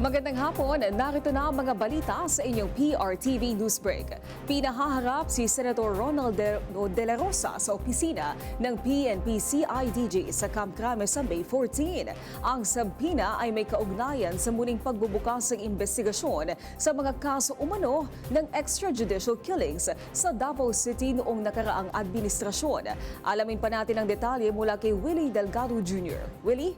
Magandang hapon, narito na ang mga balita sa inyong PRTV Newsbreak. Pinahaharap si Senator Ronald De La Rosa sa opisina ng PNP-CIDG sa Camp Crame sa May 14. Ang sabpina ay may kaugnayan sa muling pagbubukas ng investigasyon sa mga kaso umano ng extrajudicial killings sa Davao City noong nakaraang administrasyon. Alamin pa natin ang detalye mula kay Willie Delgado Jr. Willie?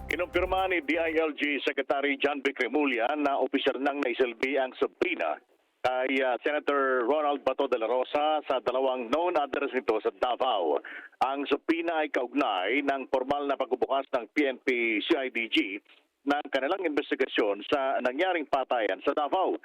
Kinumpirma ni DILG Secretary John Vic Remulla na opisyal nang naisilbi ang subpoena kay Senator Ronald Bato de la Rosa sa dalawang known address nito sa Davao. Ang subpoena ay kaugnay ng formal na pagbubukas ng PNP-CIDG ng kanilang investigasyon sa nangyaring patayan sa Davao.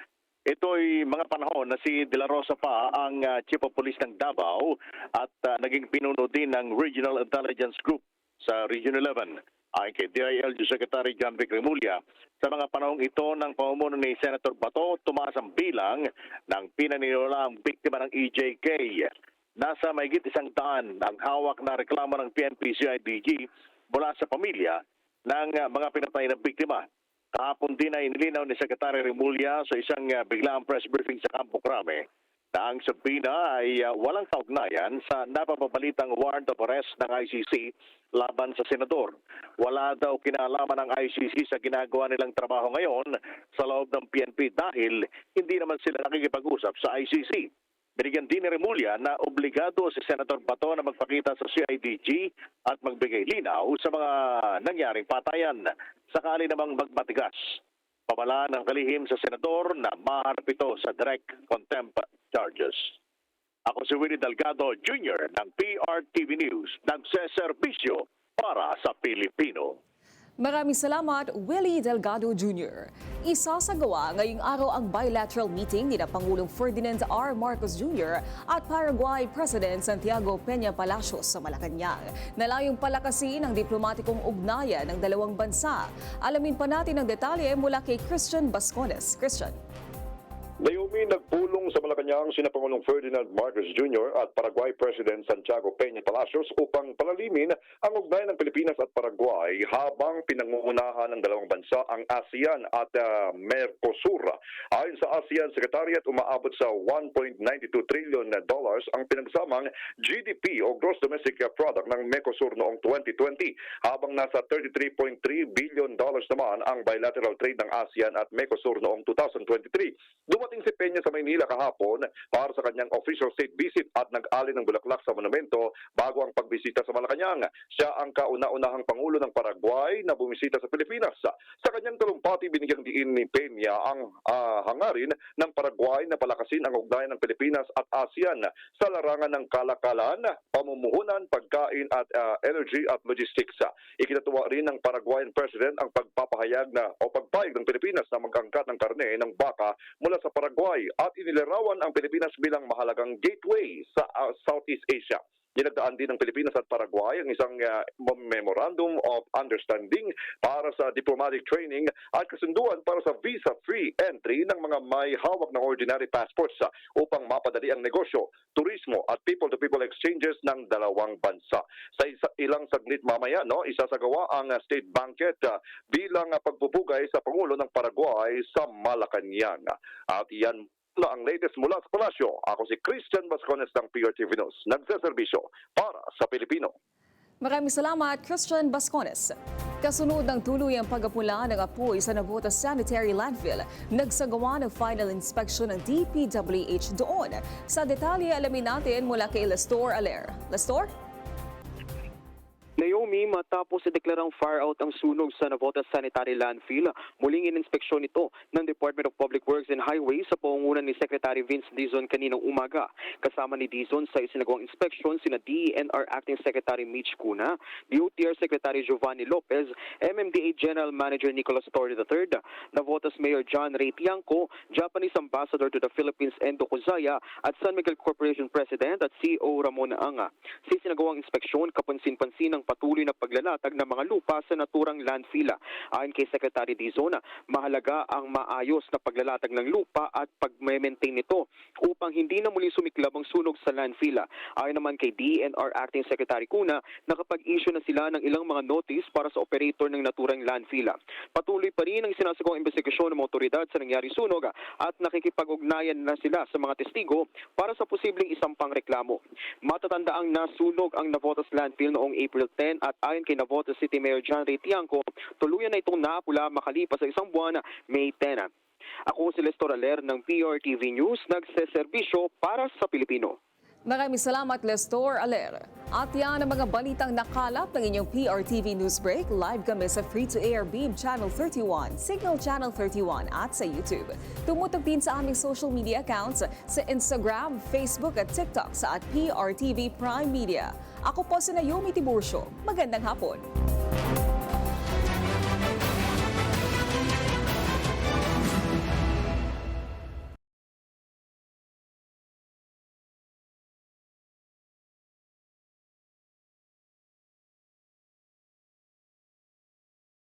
Ito'y mga panahon na si De La Rosa pa ang Chief of Police ng Davao at naging pinuno din ng Regional Intelligence Group sa Region 11. Ayon kay DILG Secretary John Vic Remulla, sa mga panahong ito ng pamumuno ni Senator Bato, tumaas ang bilang ng pinaniniwalaang biktima ng EJK. Nasa mahigit 100 ang hawak na reklamo ng PNP-CIDG mula sa pamilya ng mga pinatay na biktima. Kahapon din ay nilinaw ni Secretary Remulla sa isang biglaang press briefing sa Campo Crame na ang subpoena ay walang kaugnayan sa napapabalitang warrant of arrest ng ICC laban sa senador. Wala daw kinalaman ng ICC sa ginagawa nilang trabaho ngayon sa loob ng PNP dahil hindi naman sila nakikipag-usap sa ICC. Binigyan din ni Remulla na obligado si Senator Bato na magpakita sa CIDG at magbigay linaw sa mga nangyaring patayan sakali namang magmatigas. Pabala ng kalihim sa senador na maharap ito sa direct contempt charges. Ako si Willie Delgado Jr. ng PRTV News, nagseserbisyo para sa Pilipino. Maraming salamat, Willie Delgado Jr. Isasagawa ngayong araw ang bilateral meeting ni Pangulong Ferdinand R. Marcos Jr. at Paraguay President Santiago Peña Palacios sa Malacanang. Nalayong palakasin ang diplomatikong ugnayan ng dalawang bansa. Alamin pa natin ang detalye mula kay Christian Bascones. Christian. Naomi, nagpulong sa Malacanang sina Pangulong Ferdinand Marcos Jr. at Paraguay President Santiago Peña Palacios upang palalimin ang ugnayan ng Pilipinas at Paraguay habang pinangungunahan ng dalawang bansa ang ASEAN at Mercosur. Ayon sa ASEAN Secretariat, umaabot sa $1.92 trillion ang pinagsamang GDP o Gross Domestic Product ng Mercosur noong 2020 habang nasa $33.3 billion naman ang bilateral trade ng ASEAN at Mercosur noong 2023. Dumating si Peña sa Maynila kahapon para sa kanyang official state visit at nag-alay ng bulaklak sa monumento bago ang pagbisita sa Malacanang. Siya ang kauna-unahang Pangulo ng Paraguay na bumisita sa Pilipinas. Sa kanyang talumpati, binigyang diin ni Peña ang hangarin ng Paraguay na palakasin ang ugnayan ng Pilipinas at ASEAN sa larangan ng kalakalan, pamumuhunan, pagkain at energy at logistics. Ikinatuwa rin ng Paraguayan President ang pagpapahayag o pagpayag ng Pilipinas na mag-angkat ng karne ng baka mula sa Paraguay at inilarawan ang Pilipinas bilang mahalagang gateway sa Southeast Asia. Dinagdaan din ng Pilipinas at Paraguay ang isang Memorandum of Understanding para sa diplomatic training at kasunduan para sa visa-free entry ng mga may hawak ng ordinary passports upang mapadali ang negosyo, turismo at people-to-people exchanges ng dalawang bansa. Sa ilang saglit mamaya, isasagawa ang state banquet bilang pagpupugay sa Pangulo ng Paraguay sa Malacanang. At yan na ang latest mula sa Palasyo. Ako si Christian Bascones ng PRTV News. Nagseserbisyo para sa Pilipino. Maraming salamat, Christian Bascones. Kasunod ng tuluyang pag-apula ng apoy sa Navotas Sanitary Landfill, nagsagawa ng final inspection ng DPWH doon. Sa detalye, alamin natin mula kay Lestor Aler. Lestor? Naomi, matapos ideklarang fire out ang sunog sa Navotas Sanitary Landfill, muling ininspeksyon ito ng Department of Public Works and Highways sa pangunguna ni Secretary Vince Dizon kaninang umaga. Kasama ni Dizon sa isinagawang inspeksyon sina DENR Acting Secretary Mitch Cuna, DOTR Secretary Giovanni Lopez, MMDA General Manager Nicolas Torre III, Navotas Mayor John Ray Tiangco, Japanese Ambassador to the Philippines Endo Kozaya at San Miguel Corporation President at CEO Ramon Anga. Sa isinagawang inspeksyon, kapansin-pansin ng patuloy na paglalatag ng mga lupa sa naturang landfill. Ayon kay Secretary Dizon, mahalaga ang maayos na paglalatag ng lupa at pag-maintain nito upang hindi na muling sumiklab ang sunog sa landfill. Ayon naman kay DENR Acting Secretary Cuna, nakapag-issue na sila ng ilang mga notice para sa operator ng naturang landfill. Patuloy pa rin ang sinasagawang investigasyon ng mga otoridad sa nangyari sunog at nakikipag-ugnayan na sila sa mga testigo para sa posibleng isampang reklamo. Matatanda ang nasunog ang Navotas landfill noong April 10 at ayon kay Navotas City Mayor John Ray Tiangco, tuluyan na itong naapula makalipas sa isang buwan, May 10. Ako si Lester Aler ng PRTV News, nagseserbisyo para sa Pilipino. Maraming salamat, Lestor Aler. At yan ang mga balitang nakalap ng inyong PRTV Newsbreak. Live kami sa free-to-air Beam Channel 31, Signal Channel 31 at sa YouTube. Tumutog din sa aming social media accounts sa Instagram, Facebook at TikTok sa @PRTV Prime Media. Ako po si Naomi Tiburcio. Magandang hapon.